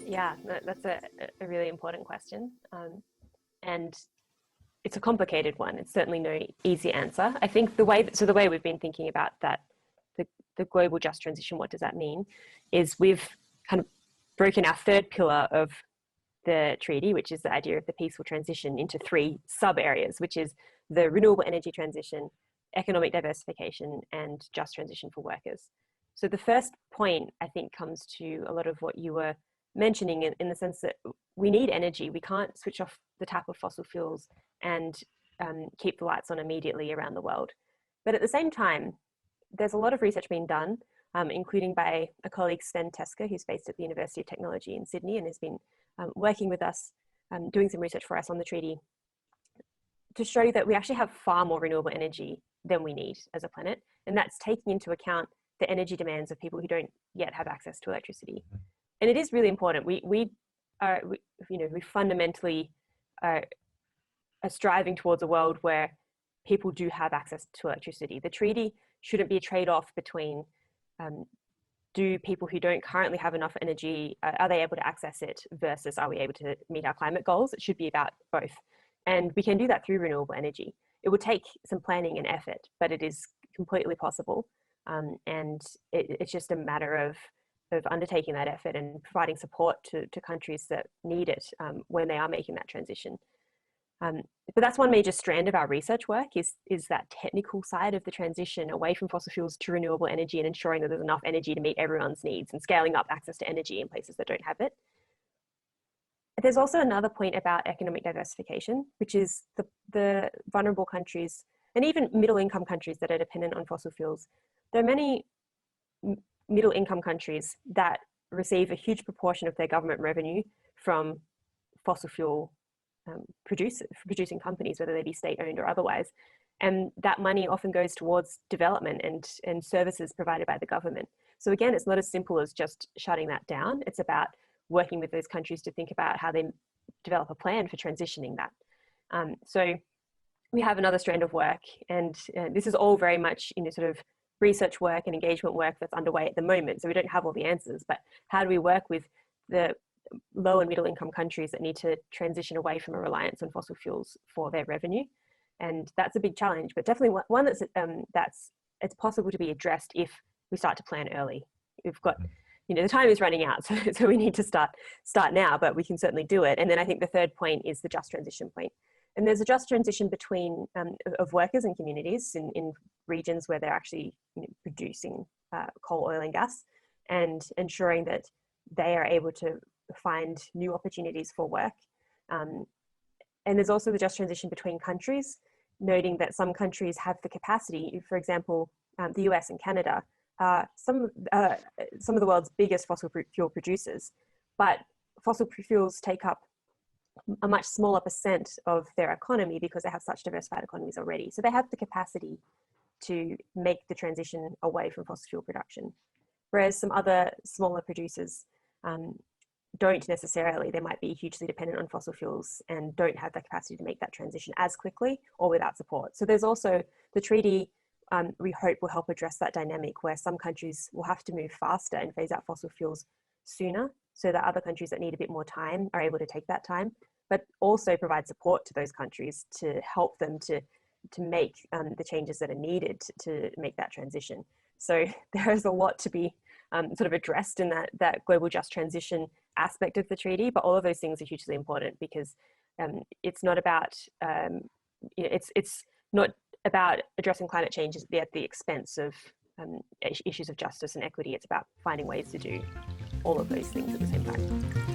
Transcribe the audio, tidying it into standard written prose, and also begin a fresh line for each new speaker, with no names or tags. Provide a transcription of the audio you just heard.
Yeah, that's a really important question. And it's a complicated one. It's certainly no easy answer. I think the way we've been thinking about that, the global just transition, what does that mean, is we've kind of broken our third pillar of the treaty, which is the idea of the peaceful transition, into three sub areas, which is the renewable energy transition, economic diversification, and just transition for workers. So the first point, I think, comes to a lot of what you were mentioning in the sense that we need energy. We can't switch off the tap of fossil fuels and keep the lights on immediately around the world. But at the same time, there's a lot of research being done, including by a colleague, Sven Teske, who's based at the University of Technology in Sydney and has been working with us, doing some research for us on the treaty, to show that we actually have far more renewable energy than we need as a planet. And that's taking into account the energy demands of people who don't yet have access to electricity. And it is really important. We fundamentally are striving towards a world where people do have access to electricity. The treaty shouldn't be a trade-off between do people who don't currently have enough energy, are they able to access it, versus are we able to meet our climate goals? It should be about both. And we can do that through renewable energy. It will take some planning and effort, but it is completely possible. And it's just a matter of undertaking that effort and providing support to countries that need it when they are making that transition. But that's one major strand of our research work is that technical side of the transition away from fossil fuels to renewable energy, and ensuring that there's enough energy to meet everyone's needs and scaling up access to energy in places that don't have it. There's also another point about economic diversification, which is the vulnerable countries and even middle-income countries that are dependent on fossil fuels. There are many middle-income countries that receive a huge proportion of their government revenue from fossil fuel producing companies, whether they be state-owned or otherwise. And that money often goes towards development and services provided by the government. So again, it's not as simple as just shutting that down. It's about working with those countries to think about how they develop a plan for transitioning that. So we have another strand of work, and this is all very much sort of research work and engagement work that's underway at the moment. So we don't have all the answers, but how do we work with the low and middle income countries that need to transition away from a reliance on fossil fuels for their revenue? And that's a big challenge, but definitely one that's it's possible to be addressed if we start to plan early. We've got, the time is running out, so we need to start now, but we can certainly do it. And then I think the third point is the just transition point. And there's a just transition between of workers and communities in regions where they're actually producing coal, oil, and gas, and ensuring that they are able to find new opportunities for work. And there's also the just transition between countries, noting that some countries have the capacity. For example, the US and Canada are some of the world's biggest fossil fuel producers, but fossil fuels take up a much smaller percent of their economy because they have such diversified economies already. So they have the capacity to make the transition away from fossil fuel production. Whereas some other smaller producers don't necessarily. They might be hugely dependent on fossil fuels and don't have the capacity to make that transition as quickly or without support. So there's also the treaty, we hope, will help address that dynamic where some countries will have to move faster and phase out fossil fuels sooner, so that other countries that need a bit more time are able to take that time, but also provide support to those countries to help them to make the changes that are needed to make that transition. So there is a lot to be sort of addressed in that global just transition aspect of the treaty, but all of those things are hugely important because it's not about it's not about addressing climate change at the expense of issues of justice and equity. It's about finding ways to do all of those things at the same time.